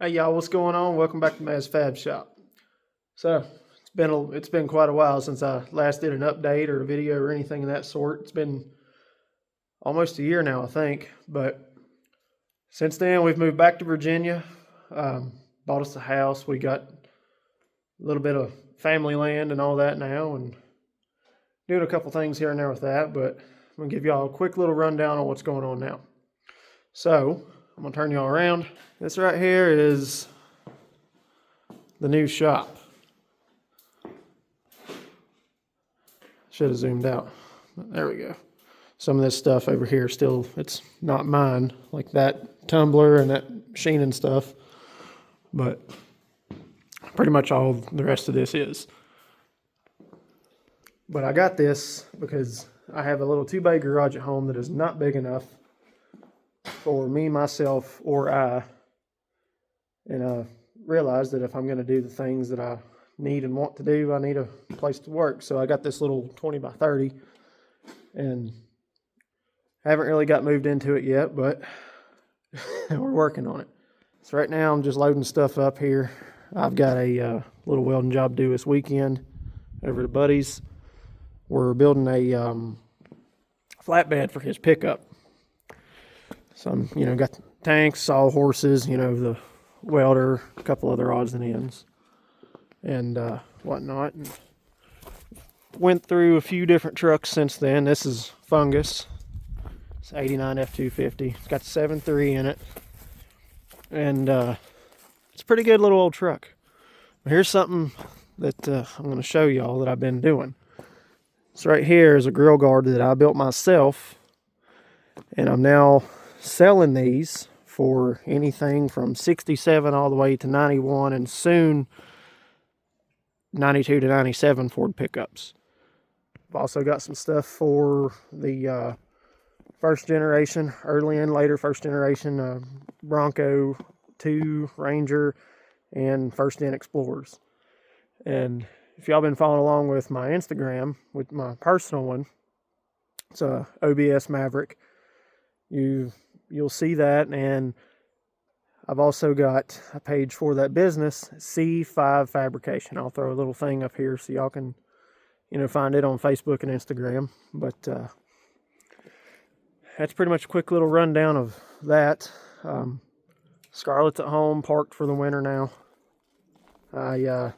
Hey y'all, what's going on? Welcome back to Maz Fab Shop. So it's been quite a while since I last did an update or a video or anything of that sort. It's been almost a year now, I think. But since then, we've moved back to Virginia. Bought us a house. We got a little bit of family land and all that now, and doing a couple things here and there with that. But I'm gonna give y'all a quick little rundown on what's going on now. So I'm gonna turn y'all around. This right here is the new shop. Should have zoomed out. There we go. Some of this stuff over here still, it's not mine, like that tumbler and that machine and stuff. But pretty much all the rest of this is. But I got this because I have a little 2-bay garage at home that is not big enough for me, myself, or I. And I realized that if I'm going to do the things that I need and want to do, I need a place to work. So I got this little 20 by 30 and haven't really got moved into it yet, but we're working on it. So right now I'm just loading stuff up here. I've got a little welding job due this weekend over to Buddy's. We're building a flatbed for his pickup. So I'm, got tanks, saw horses, the welder, a couple other odds and ends, and whatnot. And went through a few different trucks since then. This is Fungus. It's 89 F250. It's got 7.3 in it, and it's a pretty good little old truck. Here's something that I'm going to show y'all that I've been doing. So right here is a grill guard that I built myself, and I'm now selling these for anything from 67 all the way to 91 and soon 92 to 97 Ford pickups. I've also got some stuff for the first generation, early and later first generation Bronco 2, Ranger, and first gen Explorers. And if y'all been following along with my Instagram, with my personal one, it's a OBS Maverick. You'll see that, and I've also got a page for that business, C5 Fabrication. I'll throw a little thing up here so y'all can, find it on Facebook and Instagram. But that's pretty much a quick little rundown of that. Scarlett's at home, parked for the winter now. I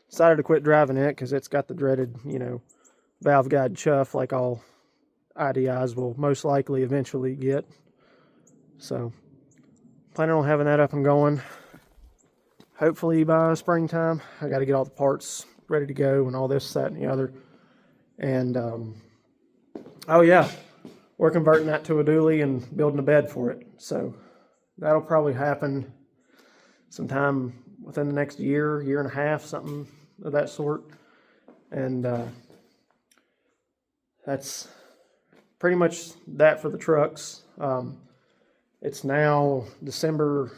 decided to quit driving it because it's got the dreaded, valve guide chuff like all IDIs will most likely eventually get. So, planning on having that up and going. Hopefully by springtime. I got to get all the parts ready to go and all this, that, and the other. And, oh yeah, we're converting that to a dually and building a bed for it. So, that'll probably happen sometime within the next year, year and a half, something of that sort. And that's pretty much that for the trucks. It's now December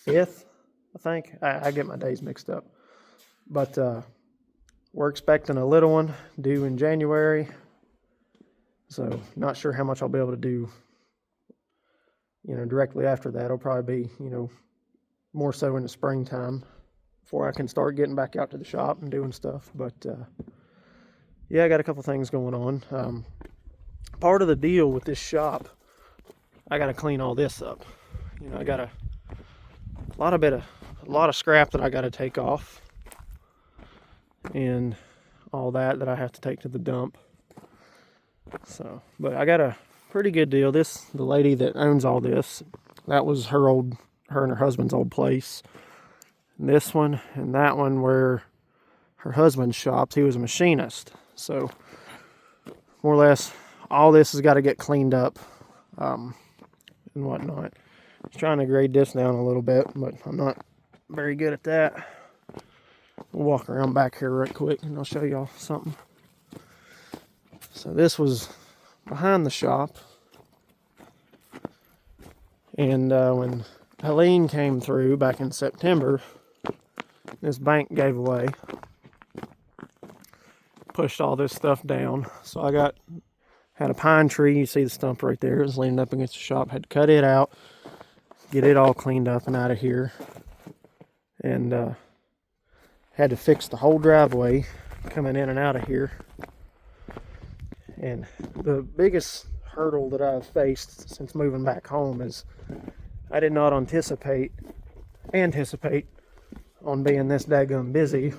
5th, I think. I get my days mixed up. But we're expecting a little one due in January. So not sure how much I'll be able to do, directly after that. It'll probably be, more so in the springtime before I can start getting back out to the shop and doing stuff. But yeah, I got a couple things going on. Part of the deal with this shop, I got to clean all this up. I got a lot of scrap that I got to take off, and all that I have to take to the dump. So, but I got a pretty good deal. The lady that owns all this, that was her and her husband's old place. And this one and that one were her husband's shops. He was a machinist. So, more or less, all this has got to get cleaned up. And whatnot. I was trying to grade this down a little bit, but I'm not very good at that. We'll walk around back here right quick and I'll show y'all something. So this was behind the shop, and when Helene came through back in September, this bank gave away, pushed all this stuff down. So I had a pine tree. You see the stump right there. It was leaning up against the shop. Had to cut it out. get it all cleaned up and out of here. And had to fix the whole driveway coming in and out of here. And the biggest hurdle that I've faced since moving back home is I did not anticipate on being this daggum busy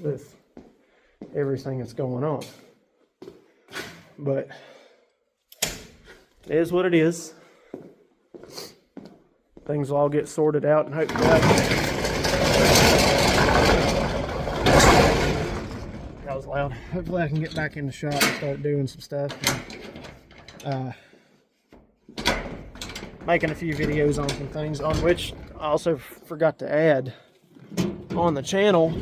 with everything that's going on. But it is what it is. Things will all get sorted out, and hopefully that was loud. Hopefully I can get back in the shop and start doing some stuff. Making a few videos on some things, on which I also forgot to add on the channel.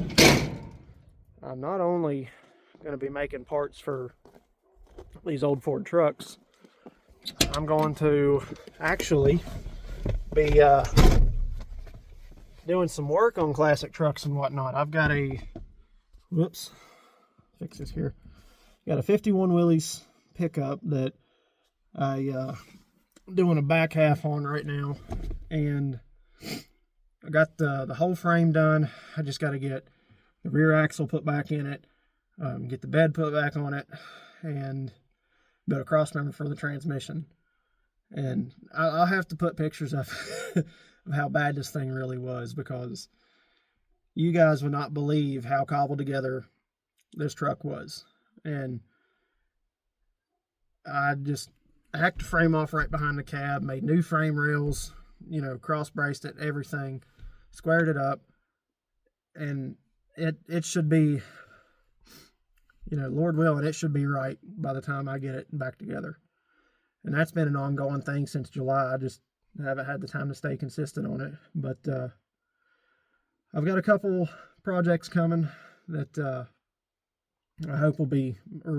I'm not only going to be making parts for these old Ford trucks, I'm going to actually be doing some work on classic trucks and whatnot. I've got a, whoops, fix this here. Got a 51 Willys pickup that I doing a back half on right now, and I got the whole frame done. I just got to get the rear axle put back in it, get the bed put back on it, and build a cross member for the transmission. And I'll have to put pictures of of how bad this thing really was, because you guys would not believe how cobbled together this truck was. And I hacked the frame off right behind the cab, made new frame rails, cross braced it, everything, squared it up, and it should be, Lord willing, it should be right by the time I get it back together. And that's been an ongoing thing since July. I just haven't had the time to stay consistent on it. But I've got a couple projects coming that I hope will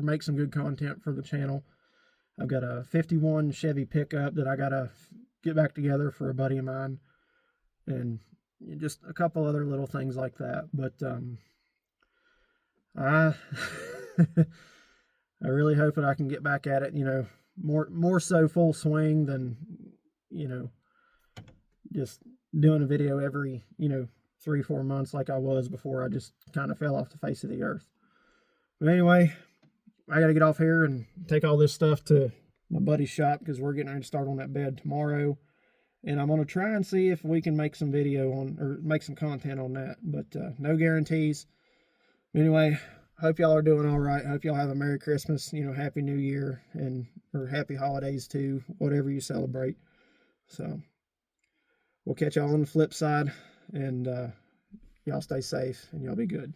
make some good content for the channel. I've got a 51 Chevy pickup that I got to get back together for a buddy of mine. And just a couple other little things like that. But I really hope that I can get back at it, more so full swing than, just doing a video every, 3-4 months like I was before I just kind of fell off the face of the earth. But anyway, I got to get off here and take all this stuff to my buddy's shop, because we're getting ready to start on that bed tomorrow. And I'm going to try and see if we can make some video on, or make some content on that. But no guarantees. Anyway, hope y'all are doing all right. Hope y'all have a Merry Christmas, Happy New Year, or Happy Holidays too, whatever you celebrate. So we'll catch y'all on the flip side, and y'all stay safe and y'all be good.